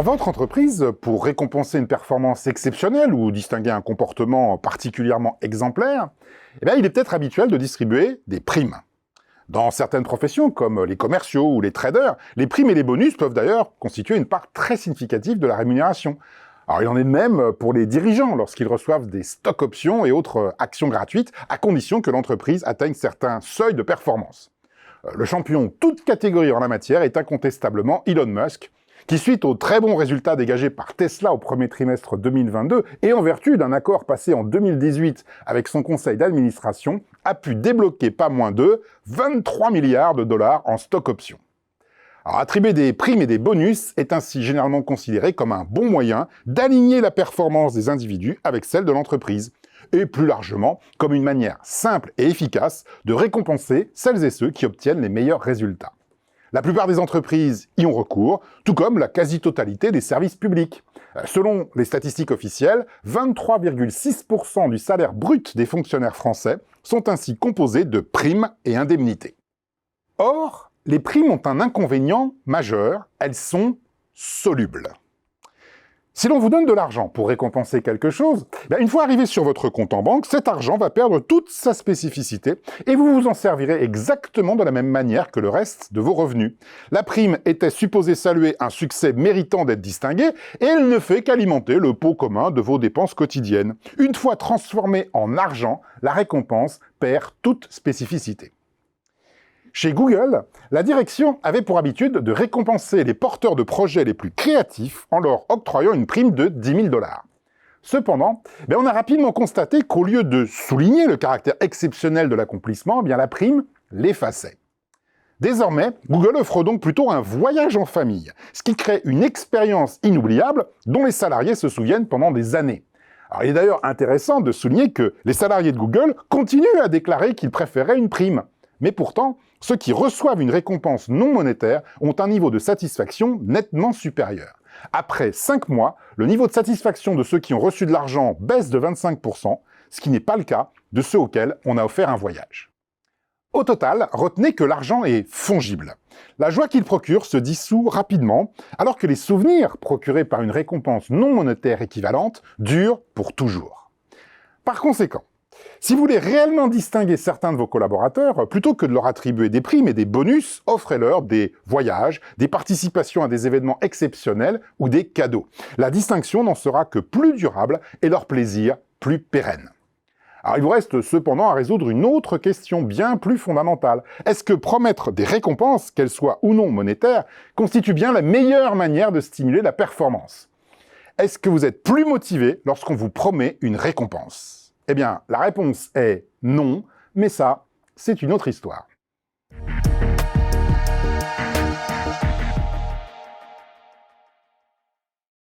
Dans votre entreprise, pour récompenser une performance exceptionnelle ou distinguer un comportement particulièrement exemplaire, il est peut-être habituel de distribuer des primes. Dans certaines professions, comme les commerciaux ou les traders, les primes et les bonus peuvent d'ailleurs constituer une part très significative de la rémunération. Alors il en est de même pour les dirigeants lorsqu'ils reçoivent des stock options et autres actions gratuites, à condition que l'entreprise atteigne certains seuils de performance. Le champion toute catégorie en la matière est incontestablement Elon Musk, qui, suite aux très bons résultats dégagés par Tesla au premier trimestre 2022 et en vertu d'un accord passé en 2018 avec son conseil d'administration, a pu débloquer pas moins de 23 milliards de dollars en stock options. Alors, attribuer des primes et des bonus est ainsi généralement considéré comme un bon moyen d'aligner la performance des individus avec celle de l'entreprise, et plus largement comme une manière simple et efficace de récompenser celles et ceux qui obtiennent les meilleurs résultats. La plupart des entreprises y ont recours, tout comme la quasi-totalité des services publics. Selon les statistiques officielles, 23,6% du salaire brut des fonctionnaires français sont ainsi composés de primes et indemnités. Or, les primes ont un inconvénient majeur, elles sont solubles. Si l'on vous donne de l'argent pour récompenser quelque chose, une fois arrivé sur votre compte en banque, cet argent va perdre toute sa spécificité et vous vous en servirez exactement de la même manière que le reste de vos revenus. La prime était supposée saluer un succès méritant d'être distingué et elle ne fait qu'alimenter le pot commun de vos dépenses quotidiennes. Une fois transformée en argent, la récompense perd toute spécificité. Chez Google, la direction avait pour habitude de récompenser les porteurs de projets les plus créatifs en leur octroyant une prime de 10 000 $. Cependant, on a rapidement constaté qu'au lieu de souligner le caractère exceptionnel de l'accomplissement, la prime l'effaçait. Désormais, Google offre donc plutôt un voyage en famille, ce qui crée une expérience inoubliable dont les salariés se souviennent pendant des années. Alors, il est d'ailleurs intéressant de souligner que les salariés de Google continuent à déclarer qu'ils préféraient une prime. Mais pourtant, ceux qui reçoivent une récompense non monétaire ont un niveau de satisfaction nettement supérieur. Après 5 mois, le niveau de satisfaction de ceux qui ont reçu de l'argent baisse de 25%, ce qui n'est pas le cas de ceux auxquels on a offert un voyage. Au total, retenez que l'argent est fongible. La joie qu'il procure se dissout rapidement, alors que les souvenirs procurés par une récompense non monétaire équivalente durent pour toujours. Par conséquent, si vous voulez réellement distinguer certains de vos collaborateurs, plutôt que de leur attribuer des primes et des bonus, offrez-leur des voyages, des participations à des événements exceptionnels ou des cadeaux. La distinction n'en sera que plus durable et leur plaisir plus pérenne. Alors il vous reste cependant à résoudre une autre question bien plus fondamentale. Est-ce que promettre des récompenses, qu'elles soient ou non monétaires, constitue bien la meilleure manière de stimuler la performance? Est-ce que vous êtes plus motivé lorsqu'on vous promet une récompense? La réponse est non, mais ça, c'est une autre histoire.